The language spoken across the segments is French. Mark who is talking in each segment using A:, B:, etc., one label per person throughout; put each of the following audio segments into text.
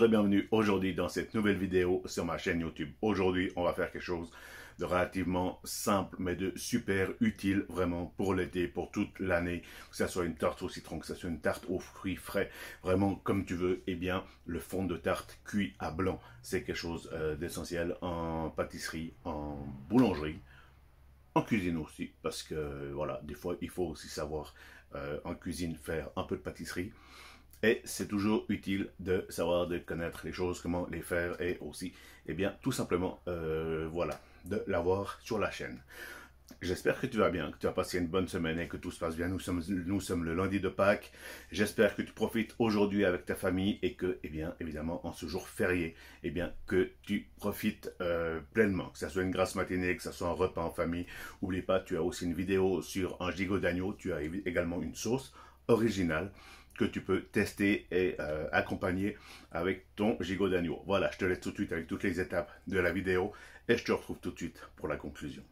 A: Bonjour et bienvenue aujourd'hui dans cette nouvelle vidéo sur ma chaîne YouTube. Aujourd'hui, on va faire quelque chose de relativement simple mais de super utile vraiment pour l'été, pour toute l'année. Que ce soit une tarte au citron, que ce soit une tarte aux fruits frais, vraiment comme tu veux. Eh bien, le fond de tarte cuit à blanc, c'est quelque chose d'essentiel en pâtisserie, en boulangerie, en cuisine aussi. Parce que voilà, des fois, il faut aussi savoir en cuisine faire un peu de pâtisserie. Et c'est toujours utile de savoir, de connaître les choses, comment les faire et aussi, eh bien, tout simplement, voilà, de l'avoir sur la chaîne. J'espère que tu vas bien, que tu as passé une bonne semaine et que tout se passe bien. Nous sommes le lundi de Pâques. J'espère que tu profites aujourd'hui avec ta famille et que, eh bien, évidemment, en ce jour férié, eh bien, que tu profites pleinement. Que ce soit une grasse matinée, que ce soit un repas en famille. N'oublie pas, tu as aussi une vidéo sur un gigot d'agneau. Tu as également une sauce originale que tu peux tester et accompagner avec ton gigot d'agneau. Voilà, je te laisse tout de suite avec toutes les étapes de la vidéo et je te retrouve tout de suite pour la conclusion.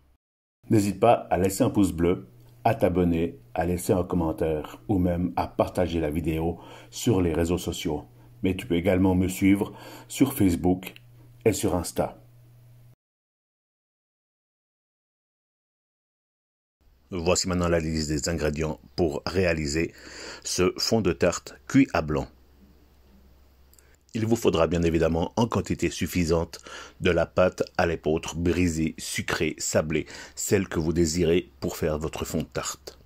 A: N'hésite pas à laisser un pouce bleu, à t'abonner, à laisser un commentaire ou même à partager la vidéo sur les réseaux sociaux. Mais tu peux également me suivre sur Facebook et sur Insta. Voici maintenant la liste des ingrédients pour réaliser ce fond de tarte cuit à blanc. Il vous faudra bien évidemment en quantité suffisante de la pâte à l'épeautre brisée, sucrée, sablée, celle que vous désirez pour faire votre fond de tarte.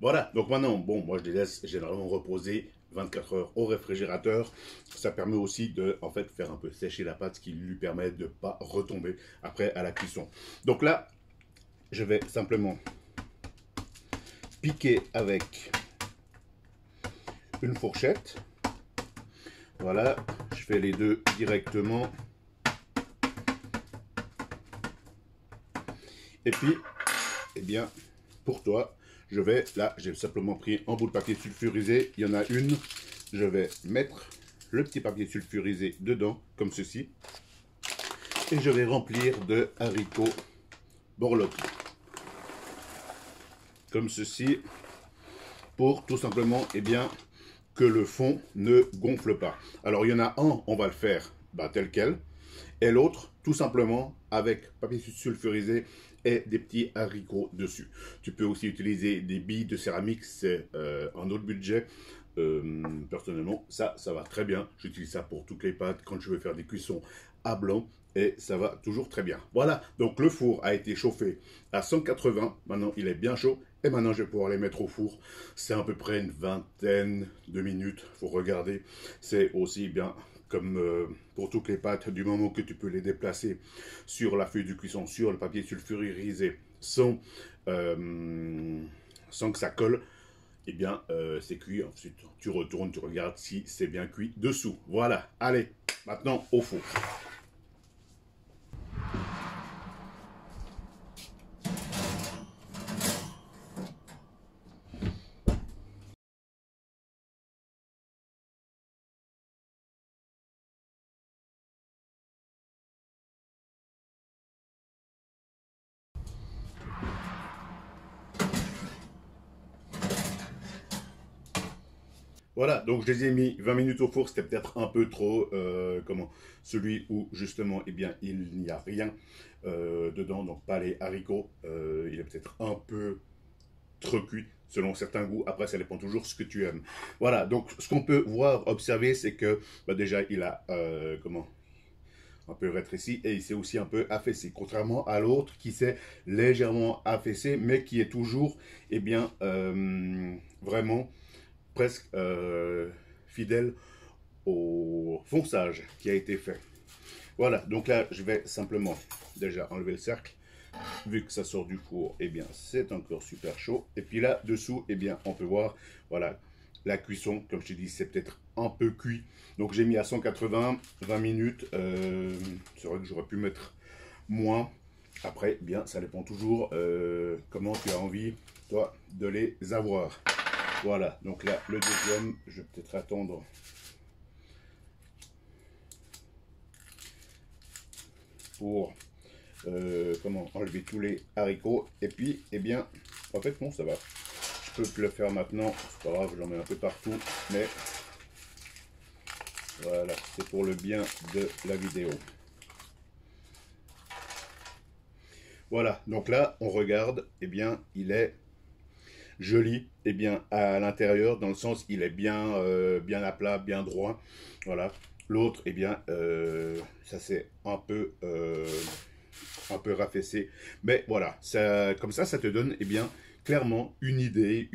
A: Voilà, donc maintenant, bon, moi je les laisse généralement reposer 24 heures au réfrigérateur. Ça permet aussi de, en fait, faire un peu sécher la pâte, ce qui lui permet de ne pas retomber après à la cuisson. Donc là, je vais simplement piquer avec une fourchette. Voilà, je fais les deux directement. Et puis, eh bien, pour toi, je vais, là, j'ai simplement pris un bout de papier sulfurisé. Il y en a une. Je vais mettre le petit papier sulfurisé dedans, comme ceci. Et je vais remplir de haricots borlotti. Comme ceci. Pour tout simplement, eh bien, que le fond ne gonfle pas. Alors, il y en a un, on va le faire tel quel. Et l'autre, tout simplement, avec papier sulfurisé et des petits haricots dessus. Tu peux aussi utiliser des billes de céramique, c'est un autre budget. Personnellement, ça va très bien. J'utilise ça pour toutes les pâtes quand je veux faire des cuissons à blanc et ça va toujours très bien. Voilà, donc le four a été chauffé à 180. Maintenant, il est bien chaud et maintenant, je vais pouvoir les mettre au four. C'est à peu près une vingtaine de minutes. Il faut regarder. C'est aussi bien comme pour toutes les pâtes, du moment que tu peux les déplacer sur la feuille de cuisson, sur le papier sulfurisé, sans que ça colle, eh bien, c'est cuit. Ensuite, tu retournes, tu regardes si c'est bien cuit dessous. Voilà, allez, maintenant au four. Voilà, donc je les ai mis 20 minutes au four, c'était peut-être un peu trop, celui où justement, eh bien, il n'y a rien dedans, donc pas les haricots, il est peut-être un peu trop cuit selon certains goûts, après ça dépend toujours ce que tu aimes. Voilà, donc ce qu'on peut voir, observer, c'est que déjà il a, un peu rétréci et il s'est aussi un peu affaissé, contrairement à l'autre qui s'est légèrement affaissé, mais qui est toujours, eh bien, vraiment presque fidèle au fonçage qui a été fait. Voilà, donc là, je vais simplement déjà enlever le cercle. Vu que ça sort du four, eh bien, c'est encore super chaud. Et puis là, dessous, eh bien, on peut voir, voilà, la cuisson, comme je te dis, c'est peut-être un peu cuit. Donc, j'ai mis à 180, 20 minutes. C'est vrai que j'aurais pu mettre moins. Après, eh bien, ça dépend toujours comment tu as envie, toi, de les avoir. Voilà, donc là, le deuxième, je vais peut-être attendre pour enlever tous les haricots. Et puis, eh bien, en fait, non, ça va. Je peux le faire maintenant, c'est pas grave, j'en mets un peu partout, mais Voilà, c'est pour le bien de la vidéo. Voilà, donc là, on regarde, eh bien, il est joli, eh bien, à l'intérieur, dans le sens, il est bien, bien à plat, bien droit. Voilà. L'autre, eh bien, ça c'est un peu raffaissé. Mais voilà, ça, comme ça te donne, eh bien, clairement une idée,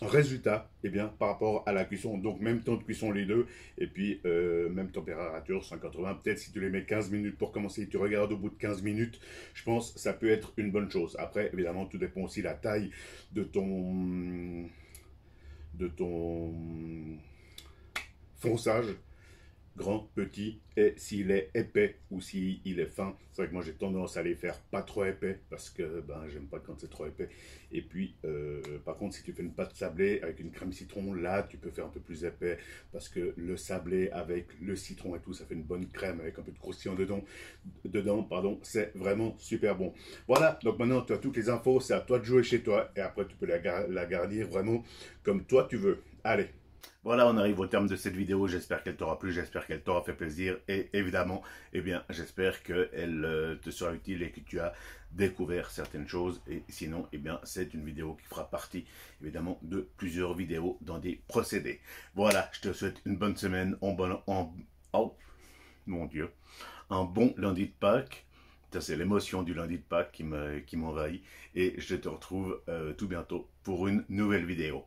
A: un résultat, eh bien, par rapport à la cuisson. Donc, même temps de cuisson les deux, et puis même température, 180. Peut-être si tu les mets 15 minutes pour commencer, tu regardes au bout de 15 minutes, je pense que ça peut être une bonne chose. Après, évidemment, tout dépend aussi de la taille de ton fonçage, grand, petit, et s'il est épais ou s'il est fin. C'est vrai que moi j'ai tendance à les faire pas trop épais parce que ben j'aime pas quand c'est trop épais. Et puis par contre si tu fais une pâte sablée avec une crème citron, là tu peux faire un peu plus épais parce que le sablé avec le citron et tout, ça fait une bonne crème avec un peu de croustillant dedans pardon, c'est vraiment super bon. Voilà, donc maintenant tu as toutes les infos, c'est à toi de jouer chez toi et après tu peux la garnir vraiment comme toi tu veux. Allez. Voilà, on arrive au terme de cette vidéo. J'espère qu'elle t'aura plu, j'espère qu'elle t'aura fait plaisir. Et évidemment, eh bien, j'espère qu'elle te sera utile et que tu as découvert certaines choses. Et sinon, eh bien, c'est une vidéo qui fera partie, évidemment, de plusieurs vidéos dans des procédés. Voilà, je te souhaite une bonne semaine. Oh, mon Dieu. Un bon lundi de Pâques. Ça, c'est l'émotion du lundi de Pâques qui m'envahit. Et je te retrouve tout bientôt pour une nouvelle vidéo.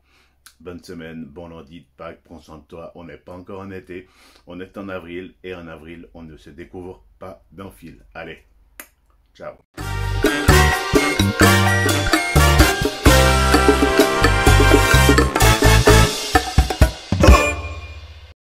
A: Bonne semaine, bon lundi de Pâques, prends soin de toi, on n'est pas encore en été, on est en avril, et en avril, on ne se découvre pas d'un fil. Allez, ciao.